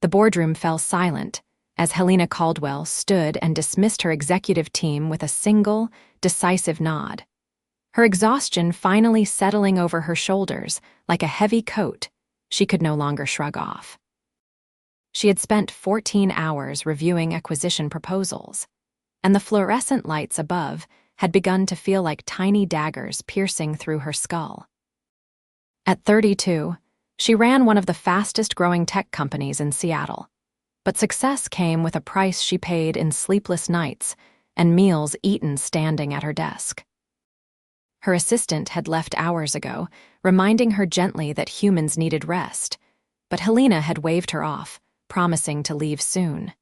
The boardroom fell silent as Helena Caldwell stood and dismissed her executive team with a single, decisive nod. Her exhaustion finally settling over her shoulders like a heavy coat she could no longer shrug off. She had spent 14 hours reviewing acquisition proposals, and the fluorescent lights above had begun to feel like tiny daggers piercing through her skull. At 32, she ran one of the fastest-growing tech companies in Seattle, but success came with a price she paid in sleepless nights and meals eaten standing at her desk. Her assistant had left hours ago, reminding her gently that humans needed rest, but Helena had waved her off, promising to leave soon.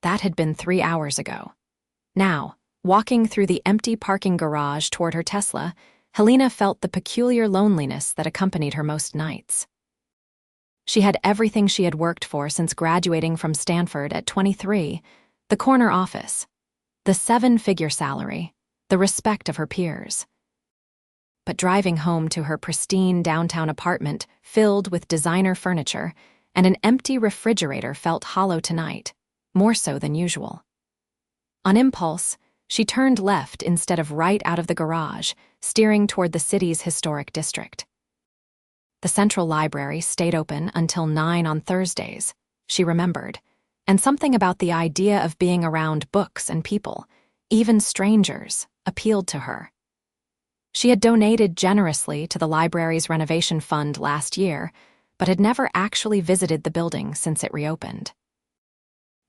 That had been 3 hours ago. Now, walking through the empty parking garage toward her Tesla, Helena felt the peculiar loneliness that accompanied her most nights. She had everything she had worked for since graduating from Stanford at 23, the corner office, the 7-figure salary, the respect of her peers. But driving home to her pristine downtown apartment filled with designer furniture and an empty refrigerator felt hollow tonight, more so than usual. On impulse, she turned left instead of right out of the garage, steering toward the city's historic district. The Central Library stayed open until 9 on Thursdays, she remembered, and something about the idea of being around books and people, even strangers, appealed to her. She had donated generously to the library's renovation fund last year, but had never actually visited the building since it reopened.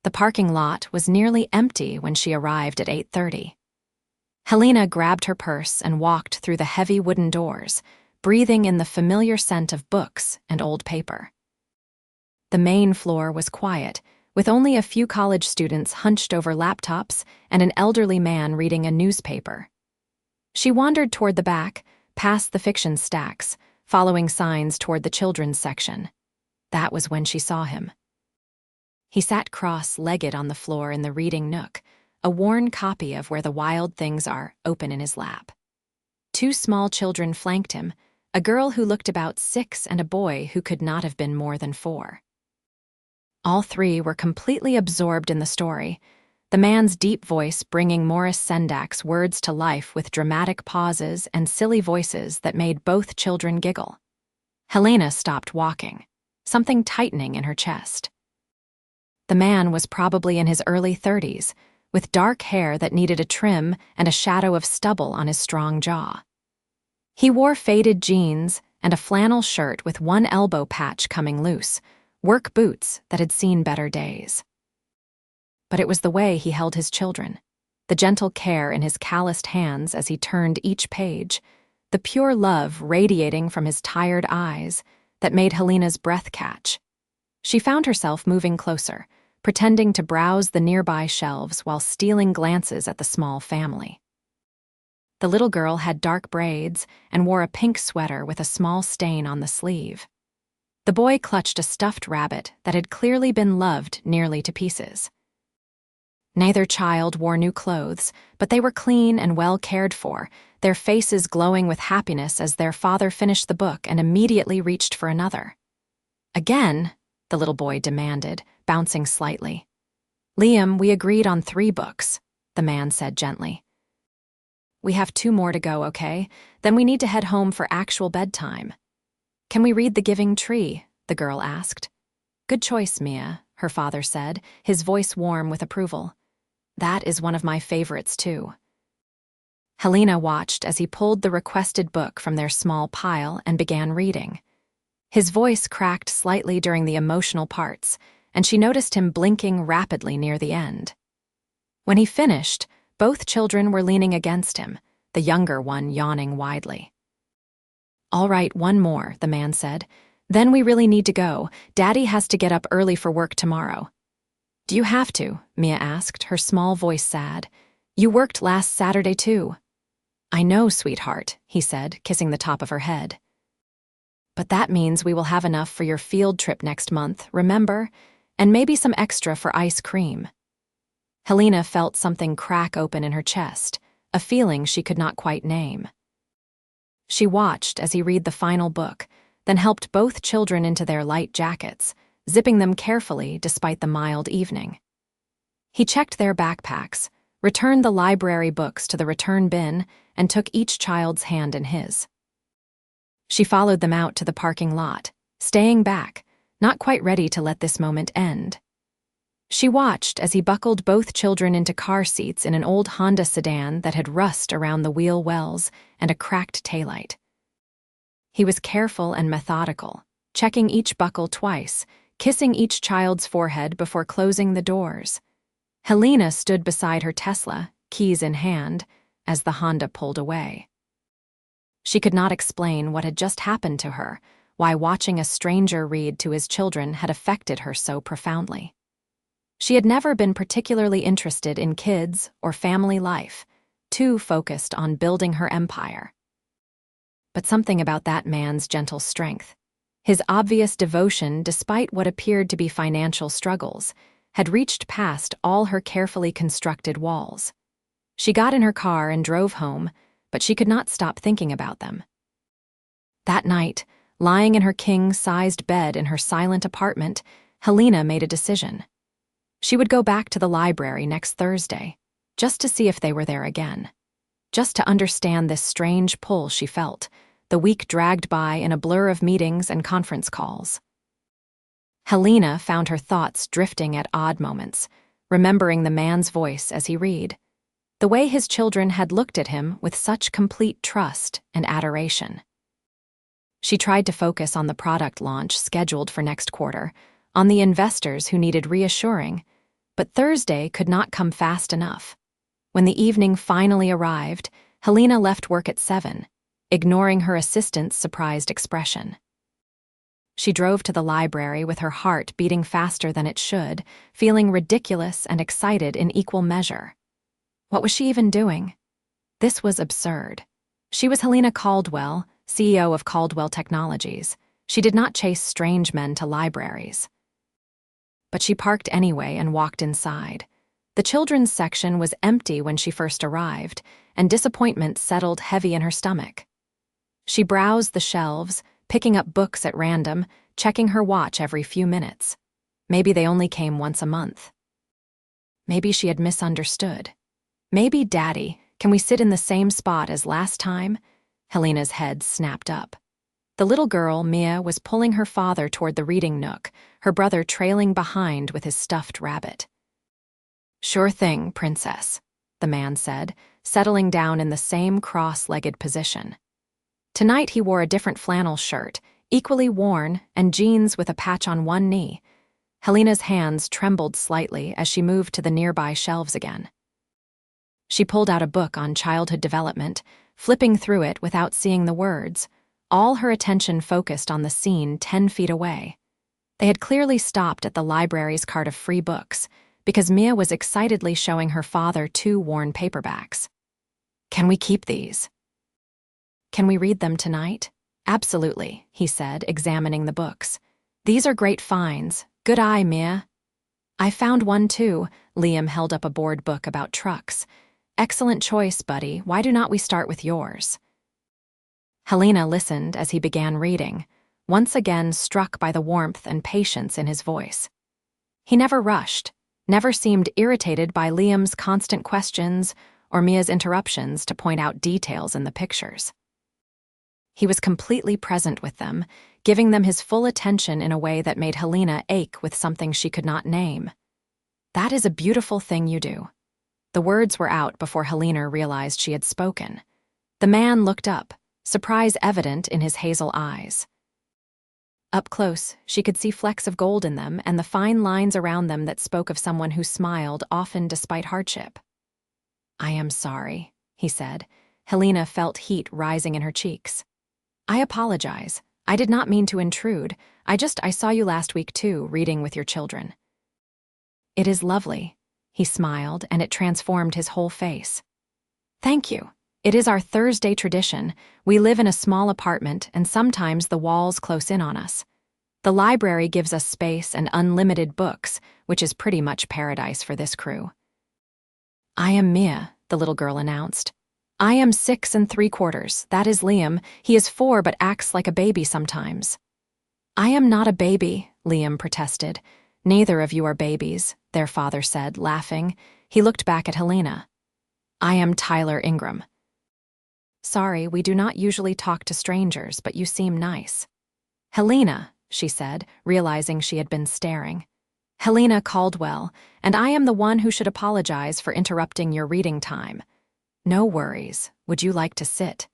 The parking lot was nearly empty when she arrived at 8:30. Helena grabbed her purse and walked through the heavy wooden doors, breathing in the familiar scent of books and old paper. The main floor was quiet, with only a few college students hunched over laptops and an elderly man reading a newspaper. She wandered toward the back, past the fiction stacks, following signs toward the children's section. That was when she saw him. He sat cross-legged on the floor in the reading nook, a worn copy of Where the Wild Things Are open in his lap. 2 small children flanked him, a girl who looked about 6 and a boy who could not have been more than 4. All 3 were completely absorbed in the story, the man's deep voice bringing Morris Sendak's words to life with dramatic pauses and silly voices that made both children giggle. Helena stopped walking, something tightening in her chest. The man was probably in his early 30s, with dark hair that needed a trim and a shadow of stubble on his strong jaw. He wore faded jeans and a flannel shirt with one elbow patch coming loose, work boots that had seen better days. But it was the way he held his children, the gentle care in his calloused hands as he turned each page, the pure love radiating from his tired eyes that made Helena's breath catch. She found herself moving closer, pretending to browse the nearby shelves while stealing glances at the small family. The little girl had dark braids and wore a pink sweater with a small stain on the sleeve. The boy clutched a stuffed rabbit that had clearly been loved nearly to pieces. Neither child wore new clothes, but they were clean and well cared for, their faces glowing with happiness as their father finished the book and immediately reached for another. "Again?" the little boy demanded, bouncing slightly. "Liam, we agreed on 3 books," the man said gently. "We have 2 more to go, okay? Then we need to head home for actual bedtime." "Can we read The Giving Tree?" the girl asked. "Good choice, Mia," her father said, his voice warm with approval. "That is one of my favorites, too." Helena watched as he pulled the requested book from their small pile and began reading. His voice cracked slightly during the emotional parts, and she noticed him blinking rapidly near the end. When he finished, both children were leaning against him, the younger one yawning widely. "All right, 1 more," the man said. "Then we really need to go. Daddy has to get up early for work tomorrow." "Do you have to?" Mia asked, her small voice sad. "You worked last Saturday, too." "I know, sweetheart," he said, kissing the top of her head. "But that means we will have enough for your field trip next month, remember? And maybe some extra for ice cream." Helena felt something crack open in her chest, a feeling she could not quite name. She watched as he read the final book, then helped both children into their light jackets, zipping them carefully despite the mild evening. He checked their backpacks, returned the library books to the return bin, and took each child's hand in his. She followed them out to the parking lot, staying back, not quite ready to let this moment end. She watched as he buckled both children into car seats in an old Honda sedan that had rust around the wheel wells and a cracked taillight. He was careful and methodical, checking each buckle twice, kissing each child's forehead before closing the doors. Helena stood beside her Tesla, keys in hand, as the Honda pulled away. She could not explain what had just happened to her, why watching a stranger read to his children had affected her so profoundly. She had never been particularly interested in kids or family life, too focused on building her empire. But something about that man's gentle strength, his obvious devotion despite what appeared to be financial struggles, had reached past all her carefully constructed walls. She got in her car and drove home, but she could not stop thinking about them. That night, lying in her king-sized bed in her silent apartment, Helena made a decision. She would go back to the library next Thursday, just to see if they were there again. Just to understand this strange pull she felt. The week dragged by in a blur of meetings and conference calls. Helena found her thoughts drifting at odd moments, remembering the man's voice as he read, the way his children had looked at him with such complete trust and adoration. She tried to focus on the product launch scheduled for next quarter, on the investors who needed reassuring, but Thursday could not come fast enough. When the evening finally arrived, Helena left work at 7, ignoring her assistant's surprised expression. She drove to the library with her heart beating faster than it should, feeling ridiculous and excited in equal measure. What was she even doing? This was absurd. She was Helena Caldwell, CEO of Caldwell Technologies. She did not chase strange men to libraries. But she parked anyway and walked inside. The children's section was empty when she first arrived, and disappointment settled heavy in her stomach. She browsed the shelves, picking up books at random, checking her watch every few minutes. Maybe they only came once a month. Maybe she had misunderstood. Maybe, Daddy, can we sit in the same spot as last time? Helena's head snapped up. The little girl, Mia, was pulling her father toward the reading nook, her brother trailing behind with his stuffed rabbit. Sure thing, princess, the man said, settling down in the same cross-legged position. Tonight he wore a different flannel shirt, equally worn, and jeans with a patch on one knee. Helena's hands trembled slightly as she moved to the nearby shelves again. She pulled out a book on childhood development, flipping through it without seeing the words, all her attention focused on the scene 10 feet away. They had clearly stopped at the library's cart of free books, because Mia was excitedly showing her father 2 worn paperbacks. Can we keep these? Can we read them tonight? Absolutely, he said, examining the books. These are great finds. Good eye, Mia. I found one too. Liam held up a board book about trucks. Excellent choice, buddy. Why do not we start with yours? Helena listened as he began reading, once again struck by the warmth and patience in his voice. He never rushed, never seemed irritated by Liam's constant questions or Mia's interruptions to point out details in the pictures. He was completely present with them, giving them his full attention in a way that made Helena ache with something she could not name. That is a beautiful thing you do. The words were out before Helena realized she had spoken. The man looked up, surprise evident in his hazel eyes. Up close, she could see flecks of gold in them and the fine lines around them that spoke of someone who smiled often despite hardship. I am sorry, he said. Helena felt heat rising in her cheeks. I apologize. I did not mean to intrude. I saw you last week too, reading with your children. It is lovely. He smiled, and it transformed his whole face. Thank you. It is our Thursday tradition. We live in a small apartment, and sometimes the walls close in on us. The library gives us space and unlimited books, which is pretty much paradise for this crew. I am Mia, the little girl announced. I am 6 3/4. That is Liam. He is 4 but acts like a baby sometimes. I am not a baby, Liam protested. Neither of you are babies, their father said, laughing. He looked back at Helena. I am Tyler Ingram. Sorry, we do not usually talk to strangers, but you seem nice. Helena, she said, realizing she had been staring. Helena Caldwell, and I am the one who should apologize for interrupting your reading time. No worries. Would you like to sit?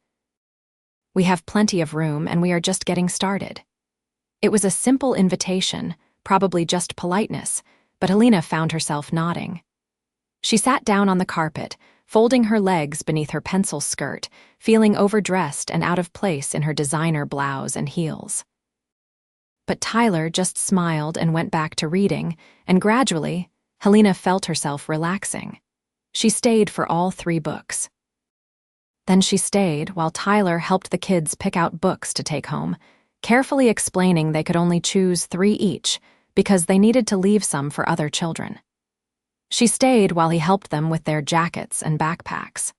We have plenty of room, and we are just getting started. It was a simple invitation, probably just politeness, but Helena found herself nodding. She sat down on the carpet, folding her legs beneath her pencil skirt, feeling overdressed and out of place in her designer blouse and heels. But Tyler just smiled and went back to reading, and gradually, Helena felt herself relaxing. She stayed for all 3 books. Then she stayed while Tyler helped the kids pick out books to take home, carefully explaining they could only choose 3 each because they needed to leave some for other children. She stayed while he helped them with their jackets and backpacks.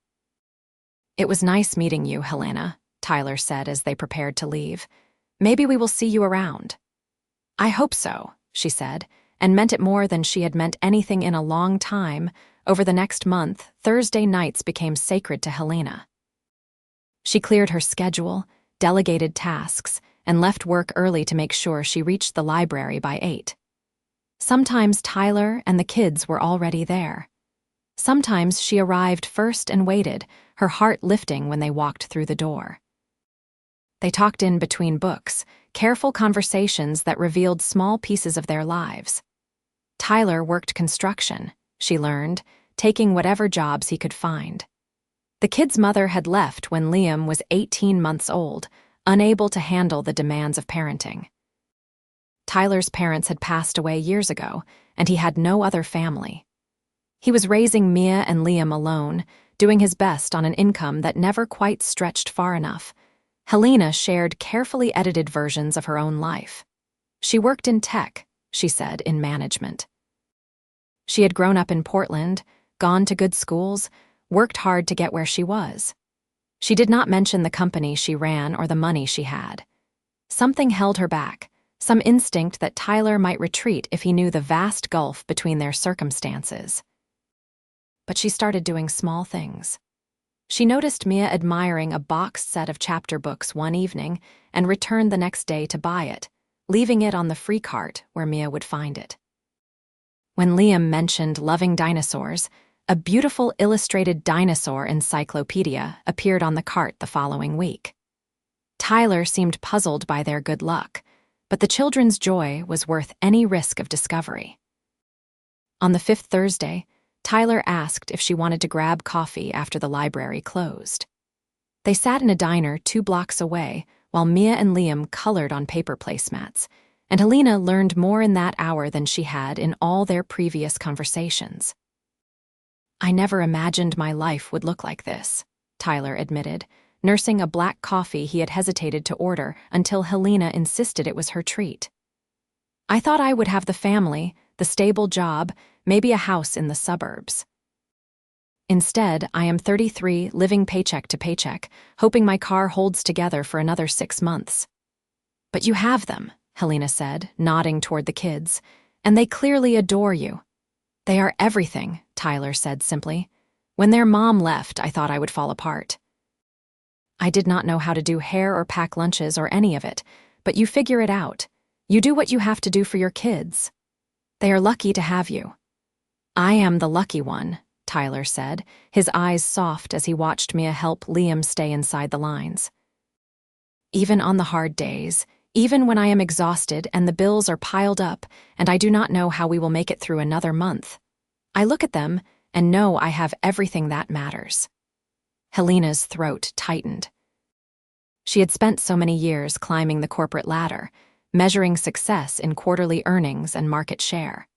It was nice meeting you, Helena, Tyler said as they prepared to leave. Maybe we will see you around. I hope so, she said, and meant it more than she had meant anything in a long time. Over the next month, Thursday nights became sacred to Helena. She cleared her schedule, delegated tasks, and left work early to make sure she reached the library by 8. Sometimes Tyler and the kids were already there. Sometimes she arrived first and waited, her heart lifting when they walked through the door. They talked in between books, careful conversations that revealed small pieces of their lives. Tyler worked construction, she learned, taking whatever jobs he could find. The kid's mother had left when Liam was 18 months old, unable to handle the demands of parenting. Tyler's parents had passed away years ago, and he had no other family. He was raising Mia and Liam alone, doing his best on an income that never quite stretched far enough. Helena shared carefully edited versions of her own life. She worked in tech, she said, in management. She had grown up in Portland, gone to good schools, worked hard to get where she was. She did not mention the company she ran or the money she had. Something held her back, some instinct that Tyler might retreat if he knew the vast gulf between their circumstances. But she started doing small things. She noticed Mia admiring a boxed set of chapter books one evening and returned the next day to buy it, leaving it on the free cart where Mia would find it. When Liam mentioned loving dinosaurs, a beautiful illustrated dinosaur encyclopedia appeared on the cart the following week. Tyler seemed puzzled by their good luck, but the children's joy was worth any risk of discovery. On the 5th Thursday, Tyler asked if she wanted to grab coffee after the library closed. They sat in a diner 2 blocks away while Mia and Liam colored on paper placemats, and Helena learned more in that hour than she had in all their previous conversations. I never imagined my life would look like this, Tyler admitted, nursing a black coffee he had hesitated to order until Helena insisted it was her treat. I thought I would have the family, the stable job, maybe a house in the suburbs. Instead, I am 33, living paycheck to paycheck, hoping my car holds together for another 6 months. But you have them, Helena said, nodding toward the kids, and they clearly adore you. They are everything, Tyler said simply. When their mom left, I thought I would fall apart. I did not know how to do hair or pack lunches or any of it, but you figure it out. You do what you have to do for your kids. They are lucky to have you. I am the lucky one, Tyler said, his eyes soft as he watched Mia help Liam stay inside the lines. Even on the hard days, even when I am exhausted and the bills are piled up and I do not know how we will make it through another month, I look at them and know I have everything that matters. Helena's throat tightened. She had spent so many years climbing the corporate ladder, measuring success in quarterly earnings and market share.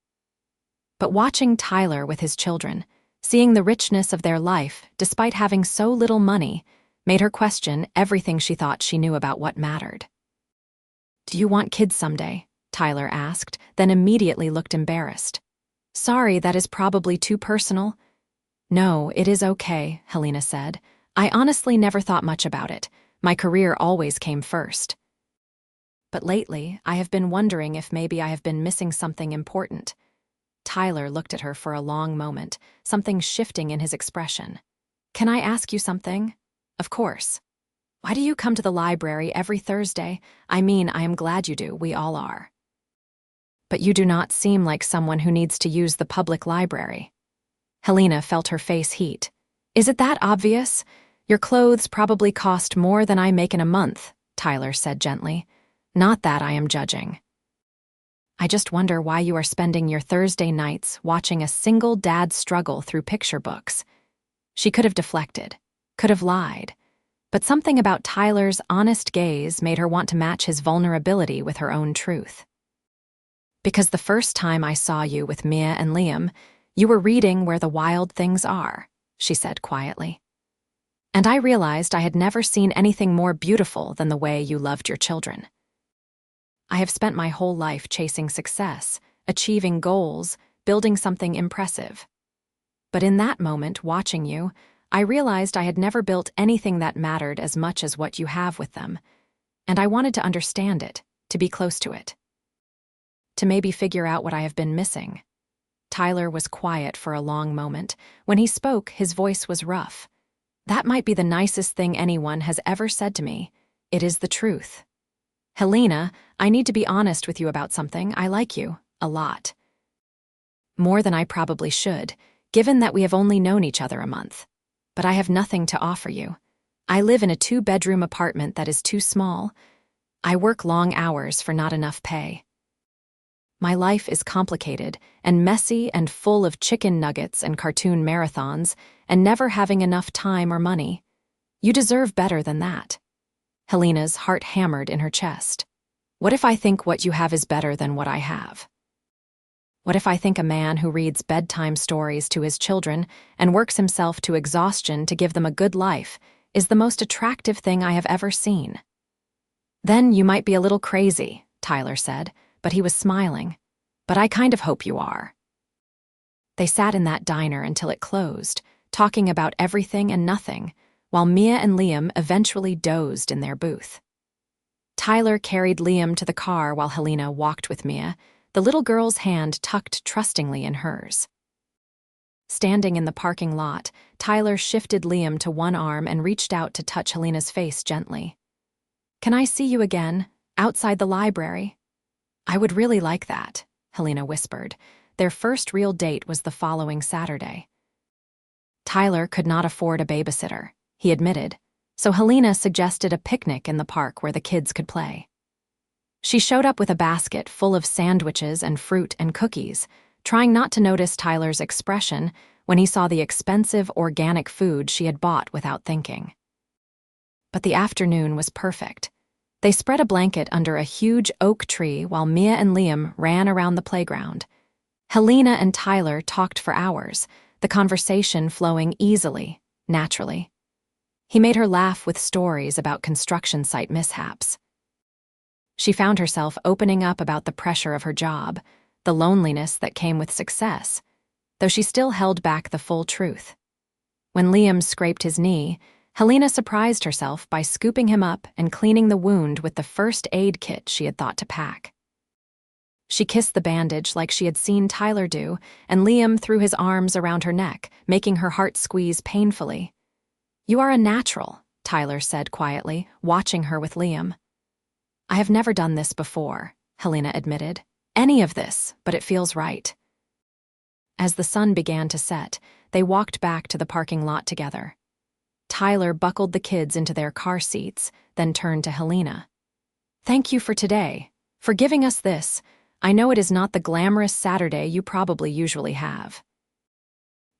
But watching Tyler with his children, seeing the richness of their life despite having so little money, made her question everything she thought she knew about what mattered. Do you want kids someday? Tyler asked, then immediately looked embarrassed. Sorry, that is probably too personal. No, it is okay, Helena said. I honestly never thought much about it. My career always came first. But lately, I have been wondering if maybe I have been missing something important. Tyler looked at her for a long moment, something shifting in his expression. Can I ask you something? Of course. Why do you come to the library every Thursday? I mean, I am glad you do, we all are. But you do not seem like someone who needs to use the public library. Helena felt her face heat. Is it that obvious? Your clothes probably cost more than I make in a month, Tyler said gently. Not that I am judging. I just wonder why you are spending your Thursday nights watching a single dad struggle through picture books. She could have deflected, could have lied, but something about Tyler's honest gaze made her want to match his vulnerability with her own truth. Because the first time I saw you with Mia and Liam, you were reading Where the Wild Things Are, she said quietly. And I realized I had never seen anything more beautiful than the way you loved your children. I have spent my whole life chasing success, achieving goals, building something impressive. But in that moment, watching you, I realized I had never built anything that mattered as much as what you have with them, and I wanted to understand it, to be close to it. To maybe figure out what I have been missing. Tyler was quiet for a long moment. When he spoke, his voice was rough. That might be the nicest thing anyone has ever said to me. It is the truth. Helena, I need to be honest with you about something. I like you, a lot. More than I probably should, given that we have only known each other a month. But I have nothing to offer you. I live in a 2-bedroom apartment that is too small. I work long hours for not enough pay. My life is complicated and messy and full of chicken nuggets and cartoon marathons and never having enough time or money. You deserve better than that. Helena's heart hammered in her chest. What if I think what you have is better than what I have? What if I think a man who reads bedtime stories to his children and works himself to exhaustion to give them a good life is the most attractive thing I have ever seen? Then you might be a little crazy, Tyler said, but he was smiling. But I kind of hope you are. They sat in that diner until it closed, talking about everything and nothing, while Mia and Liam eventually dozed in their booth. Tyler carried Liam to the car while Helena walked with Mia, the little girl's hand tucked trustingly in hers. Standing in the parking lot, Tyler shifted Liam to one arm and reached out to touch Helena's face gently. Can I see you again, outside the library? I would really like that, Helena whispered. Their first real date was the following Saturday. Tyler could not afford a babysitter, he admitted, so Helena suggested a picnic in the park where the kids could play. She showed up with a basket full of sandwiches and fruit and cookies, trying not to notice Tyler's expression when he saw the expensive organic food she had bought without thinking. But the afternoon was perfect. They spread a blanket under a huge oak tree while Mia and Liam ran around the playground. Helena and Tyler talked for hours, the conversation flowing easily, naturally. He made her laugh with stories about construction site mishaps. She found herself opening up about the pressure of her job, the loneliness that came with success, though she still held back the full truth. When Liam scraped his knee, Helena surprised herself by scooping him up and cleaning the wound with the first aid kit she had thought to pack. She kissed the bandage like she had seen Tyler do, and Liam threw his arms around her neck, making her heart squeeze painfully. You are a natural, Tyler said quietly, watching her with Liam. I have never done this before, Helena admitted. Any of this, but it feels right. As the sun began to set, they walked back to the parking lot together. Tyler buckled the kids into their car seats, then turned to Helena. Thank you for today, for giving us this. I know it is not the glamorous Saturday you probably usually have.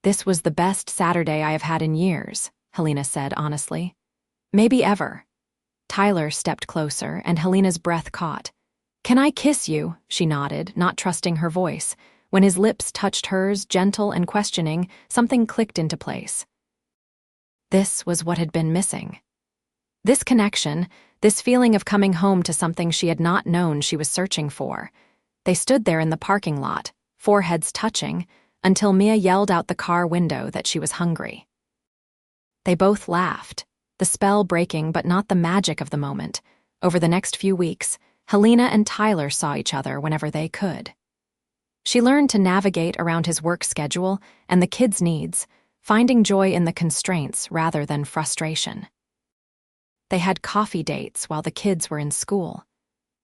This was the best Saturday I have had in years, Helena said honestly. Maybe ever. Tyler stepped closer, and Helena's breath caught. Can I kiss you? She nodded, not trusting her voice. When his lips touched hers, gentle and questioning, something clicked into place. This was what had been missing. This connection, this feeling of coming home to something she had not known she was searching for. They stood there in the parking lot, foreheads touching, until Mia yelled out the car window that she was hungry. They both laughed, the spell breaking but not the magic of the moment. Over the next few weeks, Helena and Tyler saw each other whenever they could. She learned to navigate around his work schedule and the kids' needs, finding joy in the constraints rather than frustration. They had coffee dates while the kids were in school.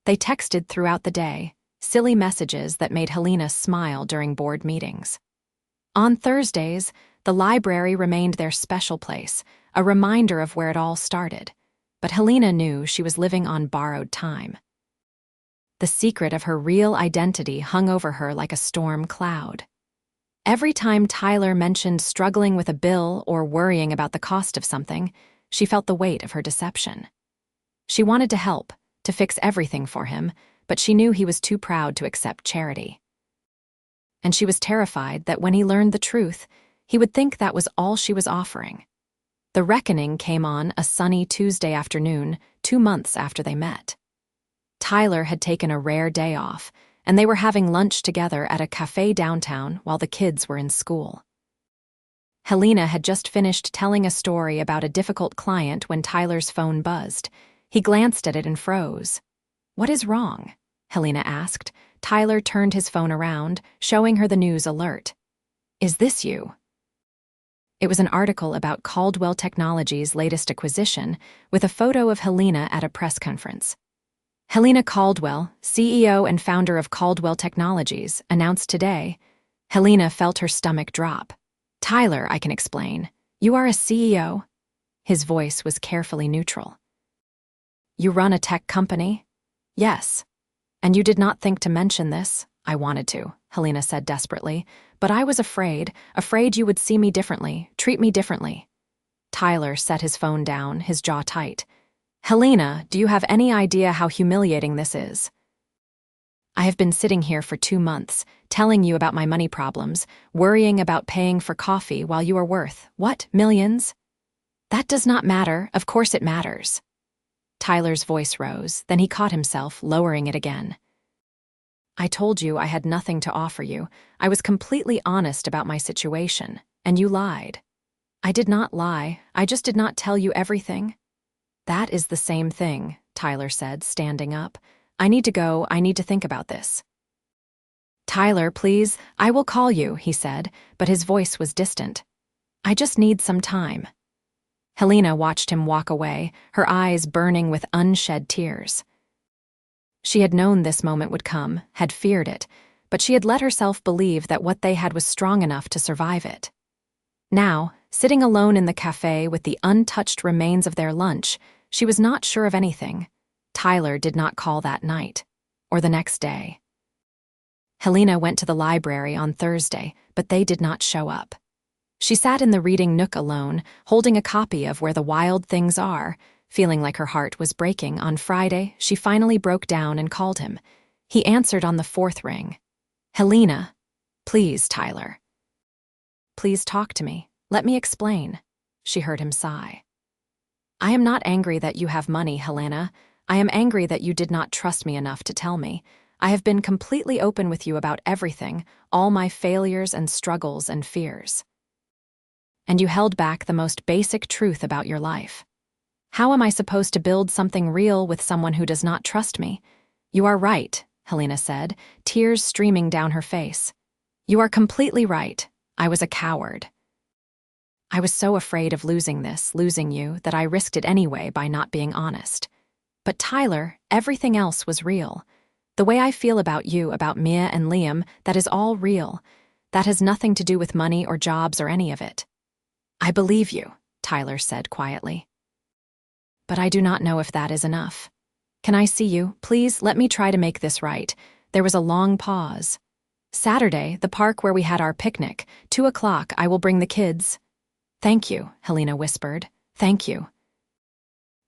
They texted throughout the day, silly messages that made Helena smile during board meetings. On Thursdays, the library remained their special place, a reminder of where it all started. But Helena knew she was living on borrowed time. The secret of her real identity hung over her like a storm cloud. Every time Tyler mentioned struggling with a bill or worrying about the cost of something, she felt the weight of her deception. She wanted to help, to fix everything for him, but she knew he was too proud to accept charity. And she was terrified that when he learned the truth, he would think that was all she was offering. The reckoning came on a sunny Tuesday afternoon, 2 months after they met. Tyler had taken a rare day off, and they were having lunch together at a cafe downtown while the kids were in school. Helena had just finished telling a story about a difficult client when Tyler's phone buzzed. He glanced at it and froze. "What is wrong?" Helena asked. Tyler turned his phone around, showing her the news alert. "Is this you?" It was an article about Caldwell Technologies' latest acquisition, with a photo of Helena at a press conference. Helena Caldwell, CEO and founder of Caldwell Technologies, announced today. Helena felt her stomach drop. "Tyler, I can explain. You are a CEO?" His voice was carefully neutral. "You run a tech company?" "Yes. And you did not think to mention this?" "I wanted to," Helena said desperately, "but I was afraid you would see me differently, treat me differently." Tyler set his phone down, his jaw tight. "Helena, do you have any idea how humiliating this is? I have been sitting here for 2 months, telling you about my money problems, worrying about paying for coffee while you are worth, what, millions? That does not matter, of course it matters." Tyler's voice rose, then he caught himself, lowering it again. "I told you I had nothing to offer you. I was completely honest about my situation, and you lied." "I did not lie, I just did not tell you everything." "That is the same thing," Tyler said, standing up. "I need to go, I need to think about this." "Tyler, please, I will call you," he said, but his voice was distant. "I just need some time." Helena watched him walk away, her eyes burning with unshed tears. She had known this moment would come, had feared it, but she had let herself believe that what they had was strong enough to survive it. Now, sitting alone in the cafe with the untouched remains of their lunch, she was not sure of anything. Tyler did not call that night, or the next day. Helena went to the library on Thursday, but they did not show up. She sat in the reading nook alone, holding a copy of Where the Wild Things Are. Feeling like her heart was breaking, on Friday, she finally broke down and called him. He answered on the 4th ring. "Helena." "Please, Tyler. Please talk to me. Let me explain." She heard him sigh. "I am not angry that you have money, Helena. I am angry that you did not trust me enough to tell me. I have been completely open with you about everything, all my failures and struggles and fears. And you held back the most basic truth about your life. How am I supposed to build something real with someone who does not trust me?" "You are right," Helena said, tears streaming down her face. "You are completely right. I was a coward. I was so afraid of losing you, that I risked it anyway by not being honest. But Tyler, everything else was real. The way I feel about you, about Mia and Liam, that is all real. That has nothing to do with money or jobs or any of it." "I believe you," Tyler said quietly. "But I do not know if that is enough. Can I see you? Please, let me try to make this right." There was a long pause. "Saturday, the park where we had our picnic, 2 o'clock, I will bring the kids." "Thank you," Helena whispered. "Thank you."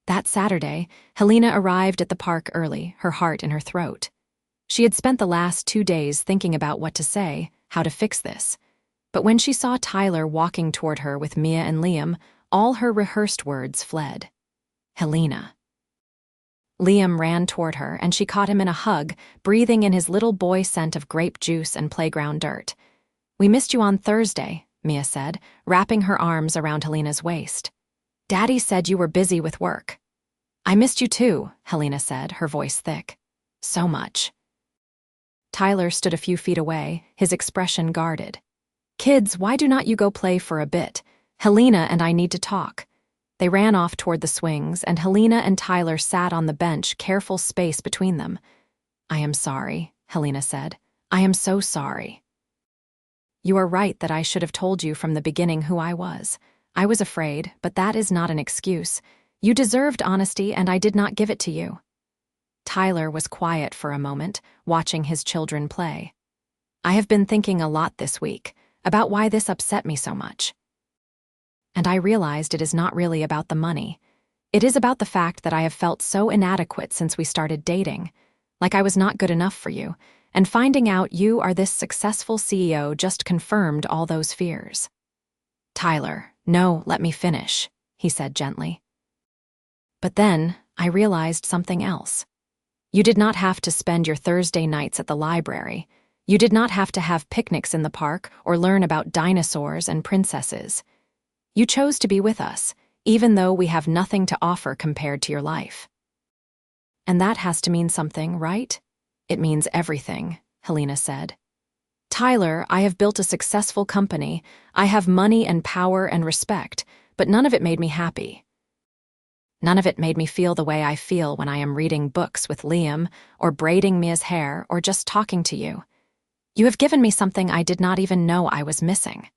That Saturday, Helena arrived at the park early, her heart in her throat. She had spent the last 2 days thinking about what to say, how to fix this. But when she saw Tyler walking toward her with Mia and Liam, all her rehearsed words fled. "Helena." Liam ran toward her, and she caught him in a hug, breathing in his little boy scent of grape juice and playground dirt. "We missed you on Thursday," Mia said, wrapping her arms around Helena's waist. "Daddy said you were busy with work." "I missed you too," Helena said, her voice thick. So much. Tyler stood a few feet away, his expression guarded. Kids, why do not you go play for a bit? Helena and I need to talk. They ran off toward the swings, and Helena and Tyler sat on the bench, careful space between them. I am sorry, Helena said. I am so sorry. You are right that I should have told you from the beginning who I was. I was afraid, but that is not an excuse. You deserved honesty, and I did not give it to you. Tyler was quiet for a moment, watching his children play. I have been thinking a lot this week about why this upset me so much. And I realized it is not really about the money. It is about the fact that I have felt so inadequate since we started dating, like I was not good enough for you, and finding out you are this successful CEO just confirmed all those fears. Tyler, no, let me finish, he said gently. But then I realized something else. You did not have to spend your Thursday nights at the library. You did not have to have picnics in the park or learn about dinosaurs and princesses. You chose to be with us, even though we have nothing to offer compared to your life. And that has to mean something, right? It means everything, Helena said. Tyler, I have built a successful company. I have money and power and respect, but none of it made me happy. None of it made me feel the way I feel when I am reading books with Liam, or braiding Mia's hair, or just talking to you. You have given me something I did not even know I was missing.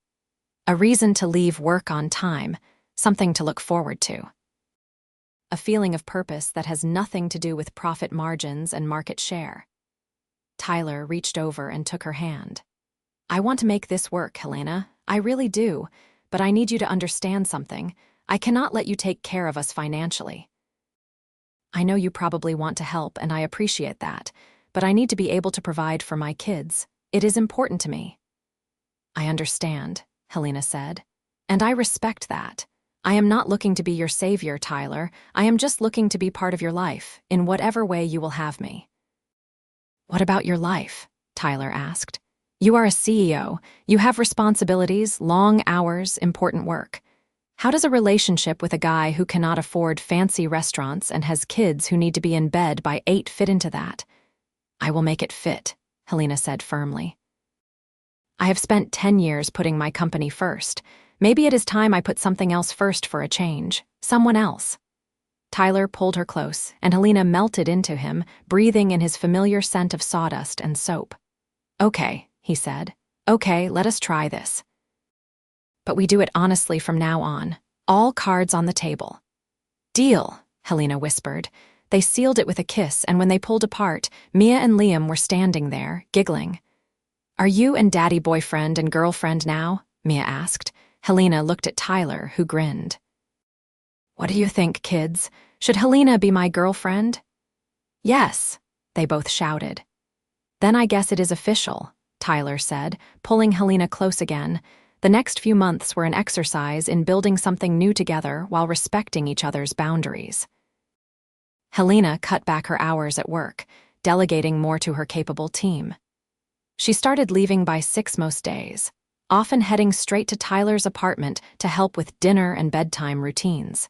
A reason to leave work on time, something to look forward to. A feeling of purpose that has nothing to do with profit margins and market share. Tyler reached over and took her hand. I want to make this work, Helena. I really do, but I need you to understand something. I cannot let you take care of us financially. I know you probably want to help, and I appreciate that, but I need to be able to provide for my kids. It is important to me. I understand, Helena said, and I respect that. I am not looking to be your savior, Tyler. I am just looking to be part of your life, in whatever way you will have me. What about your life? Tyler asked. You are a CEO. You have responsibilities, long hours, important work. How does a relationship with a guy who cannot afford fancy restaurants and has kids who need to be in bed by 8 fit into that? I will make it fit, Helena said firmly. I have spent 10 years putting my company first. Maybe it is time I put something else first for a change. Someone else. Tyler pulled her close, and Helena melted into him, breathing in his familiar scent of sawdust and soap. Okay, he said. Okay, let us try this. But we do it honestly from now on. All cards on the table. Deal, Helena whispered. They sealed it with a kiss, and when they pulled apart, Mia and Liam were standing there, giggling. Are you and Daddy boyfriend and girlfriend now? Mia asked. Helena looked at Tyler, who grinned. What do you think, kids? Should Helena be my girlfriend? Yes, they both shouted. Then I guess it is official, Tyler said, pulling Helena close again. The next few months were an exercise in building something new together while respecting each other's boundaries. Helena cut back her hours at work, delegating more to her capable team. She started leaving by 6 most days, often heading straight to Tyler's apartment to help with dinner and bedtime routines.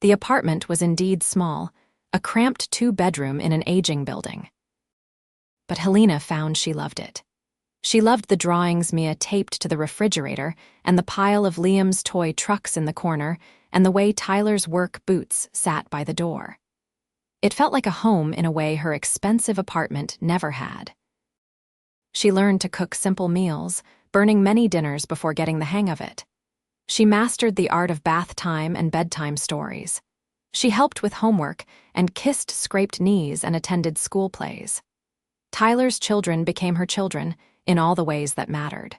The apartment was indeed small, a cramped 2-bedroom in an aging building. But Helena found she loved it. She loved the drawings Mia taped to the refrigerator and the pile of Liam's toy trucks in the corner and the way Tyler's work boots sat by the door. It felt like a home in a way her expensive apartment never had. She learned to cook simple meals, burning many dinners before getting the hang of it. She mastered the art of bath time and bedtime stories. She helped with homework and kissed scraped knees and attended school plays. Tyler's children became her children in all the ways that mattered.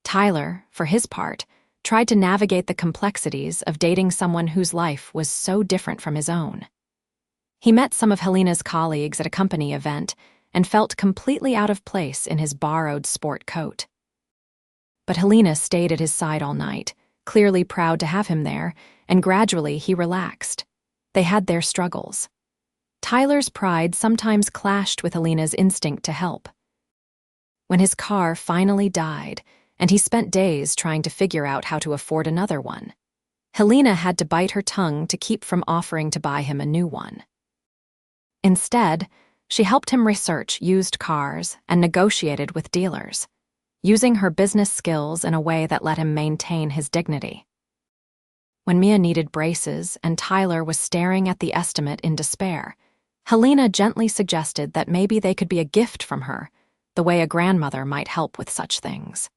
Tyler, for his part, tried to navigate the complexities of dating someone whose life was so different from his own. He met some of Helena's colleagues at a company event and felt completely out of place in his borrowed sport coat. But Helena stayed at his side all night, clearly proud to have him there, and gradually he relaxed. They had their struggles. Tyler's pride sometimes clashed with Helena's instinct to help. When his car finally died, and he spent days trying to figure out how to afford another one, Helena had to bite her tongue to keep from offering to buy him a new one. Instead, She helped him research used cars and negotiated with dealers, using her business skills in a way that let him maintain his dignity. When Mia needed braces and Tyler was staring at the estimate in despair, Helena gently suggested that maybe they could be a gift from her, the way a grandmother might help with such things.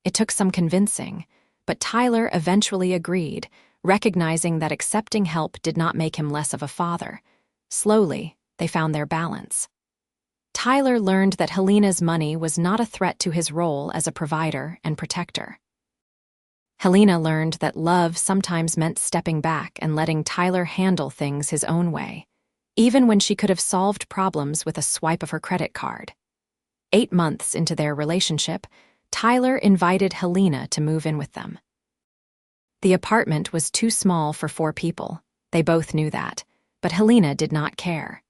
It took some convincing, but Tyler eventually agreed, recognizing that accepting help did not make him less of a father. Slowly, they found their balance. Tyler learned that Helena's money was not a threat to his role as a provider and protector. Helena learned that love sometimes meant stepping back and letting Tyler handle things his own way, even when she could have solved problems with a swipe of her credit card. 8 months into their relationship, Tyler invited Helena to move in with them. The apartment was too small for 4 people. They both knew that, but Helena did not care.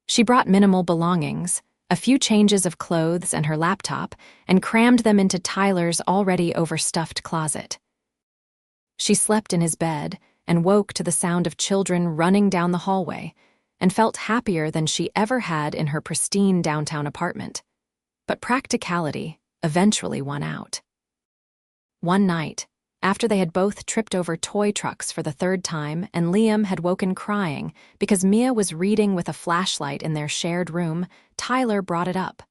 She brought minimal belongings, a few changes of clothes and her laptop, and crammed them into Tyler's already overstuffed closet. She slept in his bed and woke to the sound of children running down the hallway, and felt happier than she ever had in her pristine downtown apartment. But practicality eventually won out. One night, after they had both tripped over toy trucks for the 3rd time and Liam had woken crying because Mia was reading with a flashlight in their shared room, Tyler brought it up.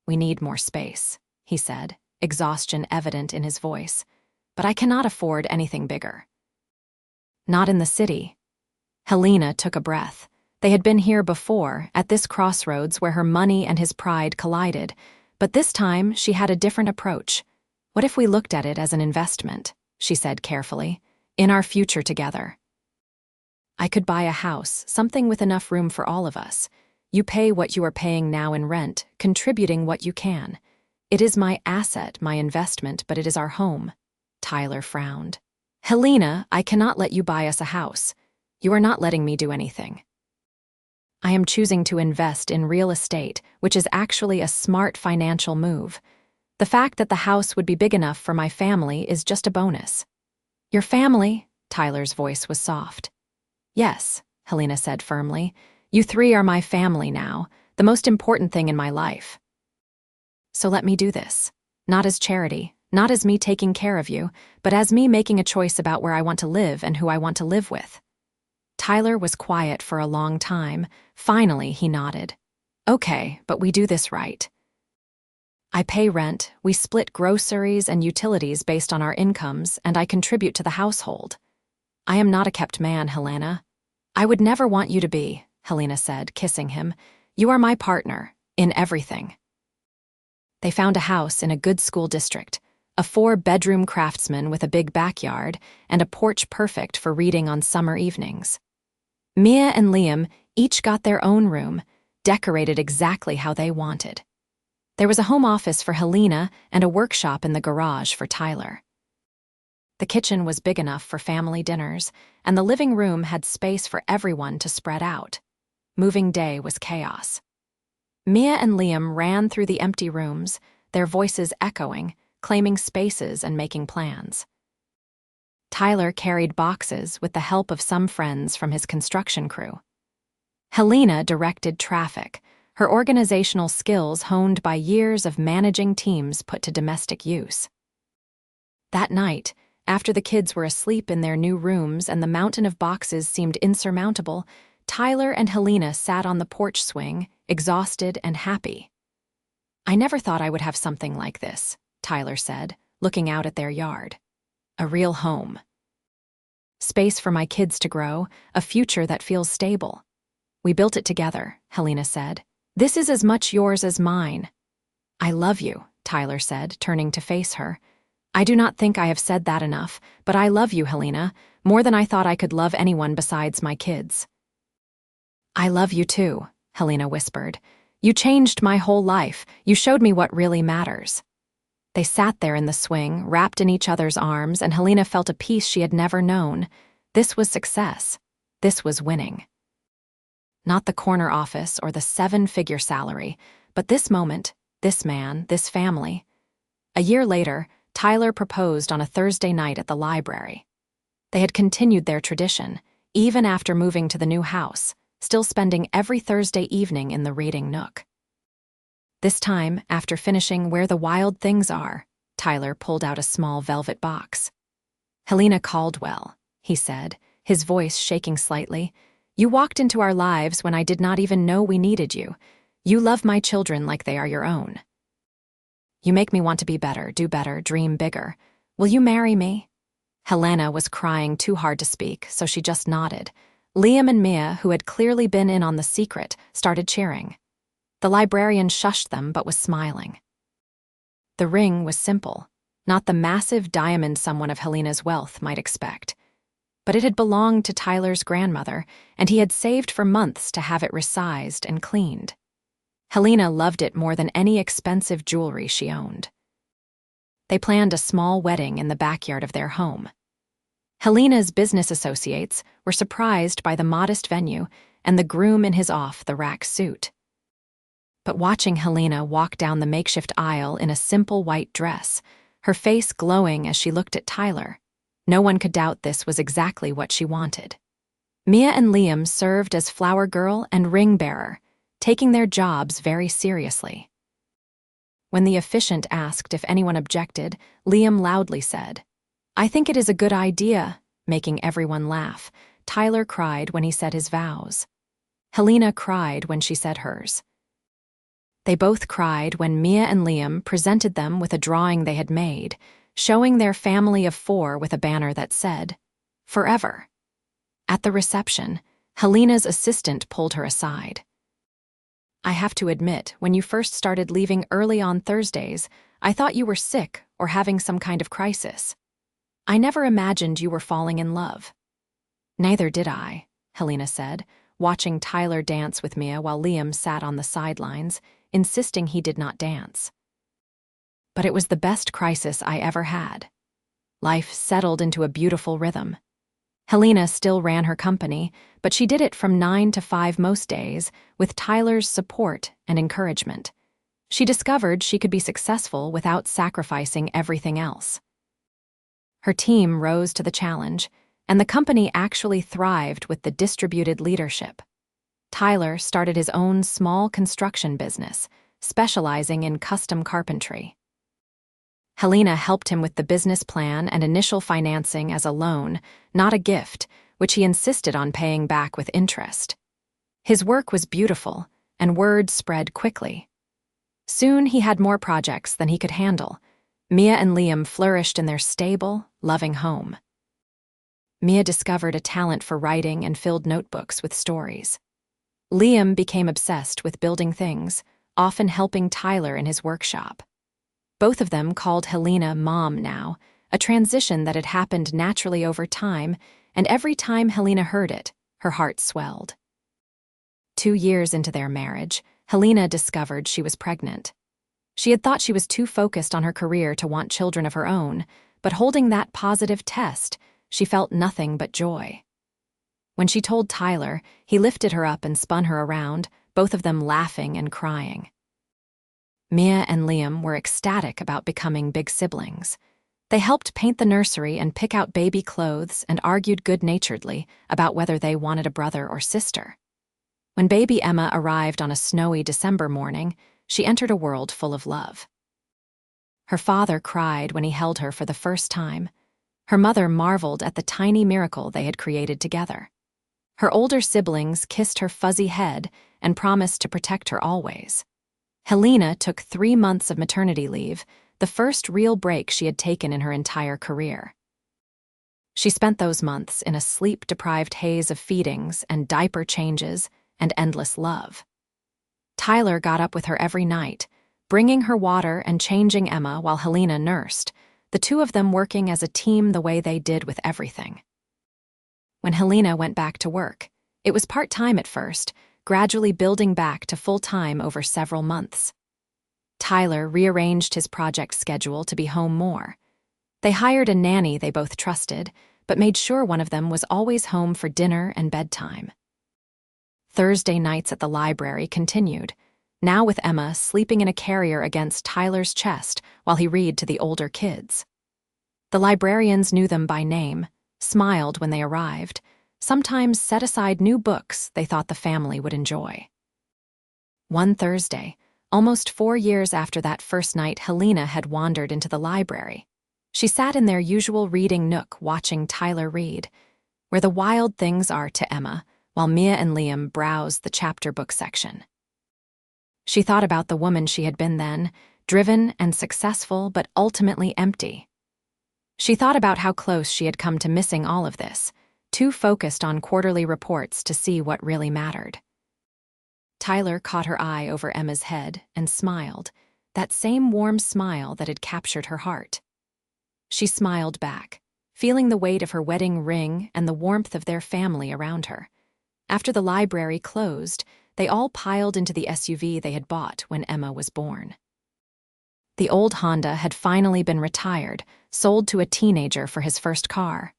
"We need more space," he said, exhaustion evident in his voice. "But I cannot afford anything bigger." "Not in the city." Helena took a breath. They had been here before, at this crossroads where her money and his pride collided, but this time she had a different approach. "What if we looked at it as an investment?" she said carefully, "in our future together. I could buy a house, something with enough room for all of us. You pay what you are paying now in rent, contributing what you can. It is my asset, my investment, but it is our home." Tyler frowned. "Helena, I cannot let you buy us a house. You are not letting me do anything. I am choosing to invest in real estate, which is actually a smart financial move. The fact that the house would be big enough for my family is just a bonus." "Your family?" Tyler's voice was soft. "Yes," Helena said firmly. "You 3 are my family now, the most important thing in my life. So let me do this. Not as charity, not as me taking care of you, but as me making a choice about where I want to live and who I want to live with." Tyler was quiet for a long time. Finally, he nodded. "Okay, but we do this right. I pay rent, we split groceries and utilities based on our incomes, and I contribute to the household. I am not a kept man, Helena." "I would never want you to be," Helena said, kissing him. "You are my partner, in everything." They found a house in a good school district, a 4-bedroom craftsman with a big backyard and a porch perfect for reading on summer evenings. Mia and Liam each got their own room, decorated exactly how they wanted. There was a home office for Helena and a workshop in the garage for Tyler. The kitchen was big enough for family dinners, and the living room had space for everyone to spread out. Moving day was chaos. Mia and Liam ran through the empty rooms, their voices echoing, claiming spaces and making plans. Tyler carried boxes with the help of some friends from his construction crew. Helena directed traffic, her organizational skills honed by years of managing teams put to domestic use. That night, after the kids were asleep in their new rooms and the mountain of boxes seemed insurmountable, Tyler and Helena sat on the porch swing, exhausted and happy. "I never thought I would have something like this," Tyler said, looking out at their yard. "A real home. Space for my kids to grow, a future that feels stable. We built it together," Helena said. "This is as much yours as mine." "I love you," Tyler said, turning to face her. "I do not think I have said that enough, but I love you, Helena, more than I thought I could love anyone besides my kids." "I love you too," Helena whispered. "You changed my whole life. You showed me what really matters." They sat there in the swing, wrapped in each other's arms, and Helena felt a peace she had never known. This was success. This was winning. Not the corner office or the 7-figure salary, but this moment, this man, this family. A year later, Tyler proposed on a Thursday night at the library. They had continued their tradition, even after moving to the new house, still spending every Thursday evening in the reading nook. This time, after finishing Where the Wild Things Are, Tyler pulled out a small velvet box. "Helena Caldwell," he said, his voice shaking slightly, "you walked into our lives when I did not even know we needed you. You love my children like they are your own. You make me want to be better, do better, dream bigger. Will you marry me?" Helena was crying too hard to speak, so she just nodded. Liam and Mia, who had clearly been in on the secret, started cheering. The librarian shushed them but was smiling. The ring was simple, not the massive diamond someone of Helena's wealth might expect. But it had belonged to Tyler's grandmother, and he had saved for months to have it resized and cleaned. Helena loved it more than any expensive jewelry she owned. They planned a small wedding in the backyard of their home. Helena's business associates were surprised by the modest venue and the groom in his off-the-rack suit. But watching Helena walk down the makeshift aisle in a simple white dress, her face glowing as she looked at Tyler, no one could doubt this was exactly what she wanted. Mia and Liam served as flower girl and ring bearer, taking their jobs very seriously. When the officiant asked if anyone objected, Liam loudly said, "I think it is a good idea," making everyone laugh. Tyler cried when he said his vows. Helena cried when she said hers. They both cried when Mia and Liam presented them with a drawing they had made, showing their family of 4 with a banner that said, "Forever." At the reception, Helena's assistant pulled her aside. "I have to admit, when you first started leaving early on Thursdays, I thought you were sick or having some kind of crisis. I never imagined you were falling in love." "Neither did I," Helena said, watching Tyler dance with Mia while Liam sat on the sidelines, insisting he did not dance. "But it was the best crisis I ever had. Life settled into a beautiful rhythm. Helena still ran her company, but she did it from 9 to 5 most days, with Tyler's support and encouragement. She discovered she could be successful without sacrificing everything else. Her team rose to the challenge, and the company actually thrived with the distributed leadership. Tyler started his own small construction business, specializing in custom carpentry. Helena helped him with the business plan and initial financing as a loan, not a gift, which he insisted on paying back with interest. His work was beautiful, and word spread quickly. Soon he had more projects than he could handle. Mia and Liam flourished in their stable, loving home. Mia discovered a talent for writing and filled notebooks with stories. Liam became obsessed with building things, often helping Tyler in his workshop. Both of them called Helena Mom now, a transition that had happened naturally over time, and every time Helena heard it, her heart swelled. 2 years into their marriage, Helena discovered she was pregnant. She had thought she was too focused on her career to want children of her own, but holding that positive test, she felt nothing but joy. When she told Tyler, he lifted her up and spun her around, both of them laughing and crying. Mia and Liam were ecstatic about becoming big siblings. They helped paint the nursery and pick out baby clothes and argued good-naturedly about whether they wanted a brother or sister. When baby Emma arrived on a snowy December morning, she entered a world full of love. Her father cried when he held her for the first time. Her mother marveled at the tiny miracle they had created together. Her older siblings kissed her fuzzy head and promised to protect her always. Helena took 3 months of maternity leave, the first real break she had taken in her entire career. She spent those months in a sleep-deprived haze of feedings and diaper changes and endless love. Tyler got up with her every night, bringing her water and changing Emma while Helena nursed, the two of them working as a team the way they did with everything. When Helena went back to work, it was part-time at first, gradually building back to full-time over several months. Tyler rearranged his project schedule to be home more. They hired a nanny they both trusted, but made sure one of them was always home for dinner and bedtime. Thursday nights at the library continued, now with Emma sleeping in a carrier against Tyler's chest while he read to the older kids. The librarians knew them by name, smiled when they arrived, sometimes set aside new books they thought the family would enjoy. One Thursday, almost 4 years after that first night Helena had wandered into the library, she sat in their usual reading nook watching Tyler read, Where the Wild Things Are, to Emma, while Mia and Liam browsed the chapter book section. She thought about the woman she had been then, driven and successful but ultimately empty. She thought about how close she had come to missing all of this, too focused on quarterly reports to see what really mattered. Tyler caught her eye over Emma's head and smiled, that same warm smile that had captured her heart. She smiled back, feeling the weight of her wedding ring and the warmth of their family around her. After the library closed, they all piled into the SUV they had bought when Emma was born. The old Honda had finally been retired, sold to a teenager for his first car.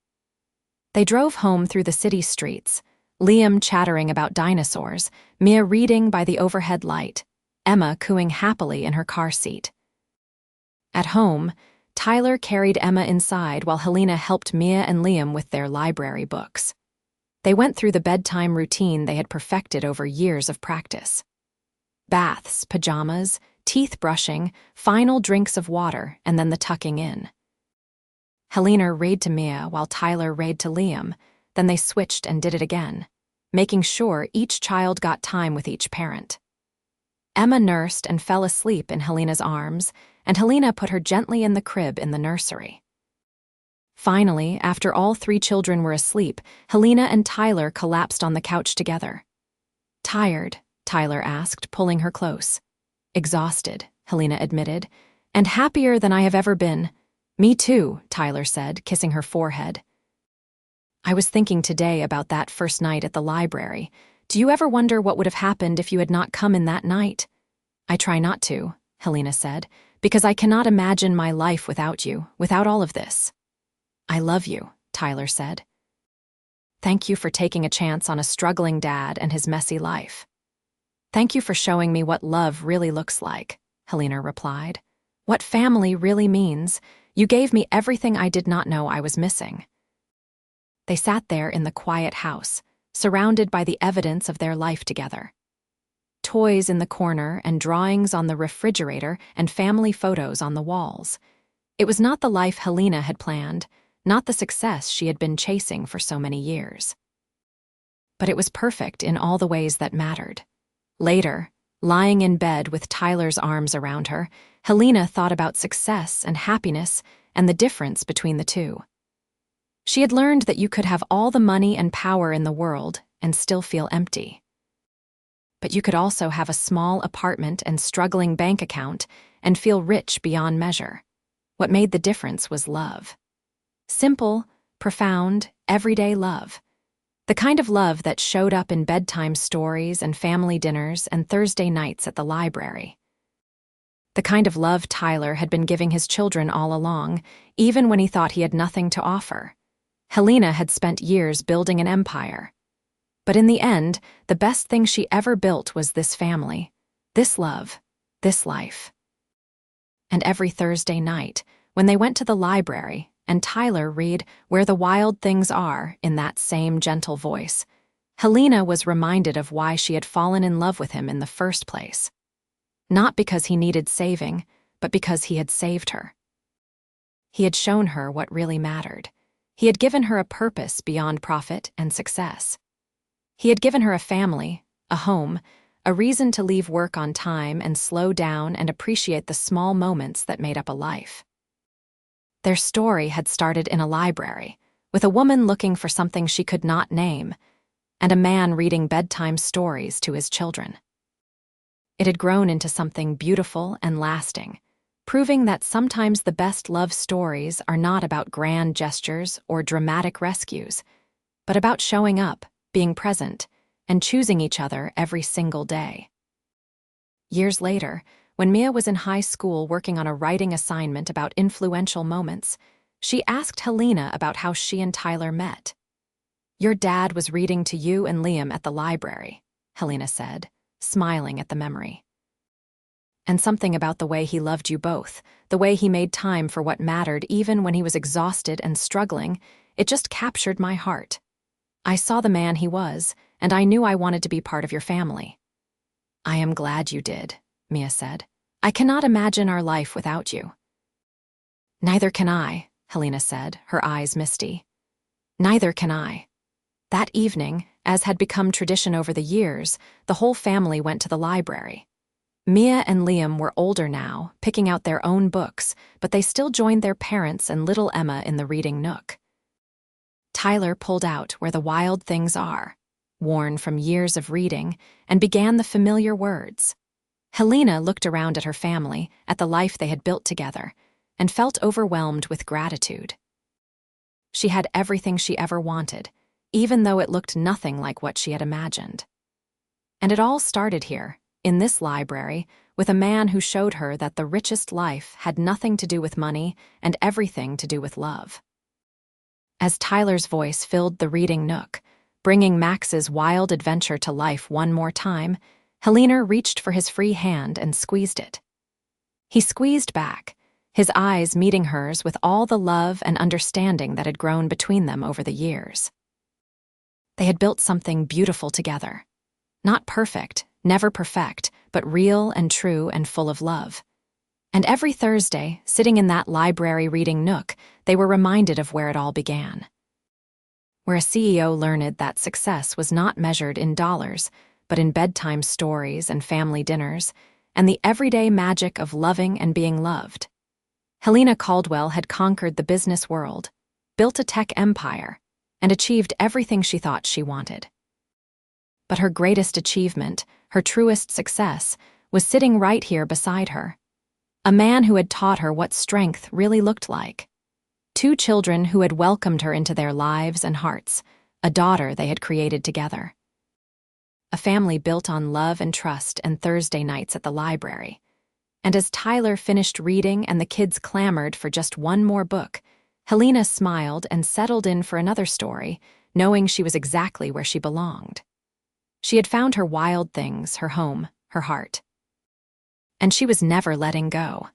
They drove home through the city streets, Liam chattering about dinosaurs, Mia reading by the overhead light, Emma cooing happily in her car seat. At home, Tyler carried Emma inside while Helena helped Mia and Liam with their library books. They went through the bedtime routine they had perfected over years of practice. Baths, pajamas, teeth brushing, final drinks of water, and then the tucking in. Helena read to Mia while Tyler read to Liam, then they switched and did it again, making sure each child got time with each parent. Emma nursed and fell asleep in Helena's arms, and Helena put her gently in the crib in the nursery. Finally, after all 3 children were asleep, Helena and Tyler collapsed on the couch together. "Tired?" Tyler asked, pulling her close. "Exhausted," Helena admitted, "and happier than I have ever been." "Me too," Tyler said, kissing her forehead. "I was thinking today about that first night at the library. Do you ever wonder what would have happened if you had not come in that night?" "I try not to," Helena said, "because I cannot imagine my life without you, without all of this." "I love you," Tyler said. "Thank you for taking a chance on a struggling dad and his messy life." "Thank you for showing me what love really looks like," Helena replied. "What family really means. You gave me everything I did not know I was missing." They sat there in the quiet house, surrounded by the evidence of their life together. Toys in the corner and drawings on the refrigerator and family photos on the walls. It was not the life Helena had planned, not the success she had been chasing for so many years. But it was perfect in all the ways that mattered. Later, lying in bed with Tyler's arms around her, Helena thought about success and happiness and the difference between the two. She had learned that you could have all the money and power in the world and still feel empty. But you could also have a small apartment and struggling bank account and feel rich beyond measure. What made the difference was love. Simple, profound, everyday love. The kind of love that showed up in bedtime stories and family dinners and Thursday nights at the library. The kind of love Tyler had been giving his children all along, even when he thought he had nothing to offer. Helena had spent years building an empire. But in the end, the best thing she ever built was this family, this love, this life. And every Thursday night, when they went to the library and Tyler read Where the Wild Things Are in that same gentle voice, Helena was reminded of why she had fallen in love with him in the first place. Not because he needed saving, but because he had saved her. He had shown her what really mattered. He had given her a purpose beyond profit and success. He had given her a family, a home, a reason to leave work on time and slow down and appreciate the small moments that made up a life. Their story had started in a library, with a woman looking for something she could not name, and a man reading bedtime stories to his children. It had grown into something beautiful and lasting, proving that sometimes the best love stories are not about grand gestures or dramatic rescues, but about showing up, being present, and choosing each other every single day. Years later, when Mia was in high school working on a writing assignment about influential moments, she asked Helena about how she and Tyler met. "Your dad was reading to you and Liam at the library," Helena said, smiling at the memory. "And something about the way he loved you both, the way he made time for what mattered even when he was exhausted and struggling, it just captured my heart." I saw the man he was, and I knew I wanted to be part of your family." "I am glad you did," Mia said. "I cannot imagine our life without you." "Neither can I," Helena said, her eyes misty. "Neither can I." That evening, as had become tradition over the years, the whole family went to the library. Mia and Liam were older now, picking out their own books, but they still joined their parents and little Emma in the reading nook. Tyler pulled out Where the Wild Things Are, worn from years of reading, and began the familiar words. Helena looked around at her family, at the life they had built together, and felt overwhelmed with gratitude. She had everything she ever wanted, even though it looked nothing like what she had imagined. And it all started here, in this library, with a man who showed her that the richest life had nothing to do with money and everything to do with love. As Tyler's voice filled the reading nook, bringing Max's wild adventure to life one more time, Helena reached for his free hand and squeezed it. He squeezed back, his eyes meeting hers with all the love and understanding that had grown between them over the years. They had built something beautiful together. Not perfect, never perfect, but real and true and full of love. And every Thursday, sitting in that library reading nook, they were reminded of where it all began. Where a CEO learned that success was not measured in dollars, but in bedtime stories and family dinners, and the everyday magic of loving and being loved. Helena Caldwell had conquered the business world, built a tech empire, and achieved everything she thought she wanted. But her greatest achievement, her truest success, was sitting right here beside her. A man who had taught her what strength really looked like. 2 children who had welcomed her into their lives and hearts, a daughter they had created together. A family built on love and trust and Thursday nights at the library. And as Tyler finished reading and the kids clamored for just one more book, Helena smiled and settled in for another story, knowing she was exactly where she belonged. She had found her wild things, her home, her heart. And she was never letting go.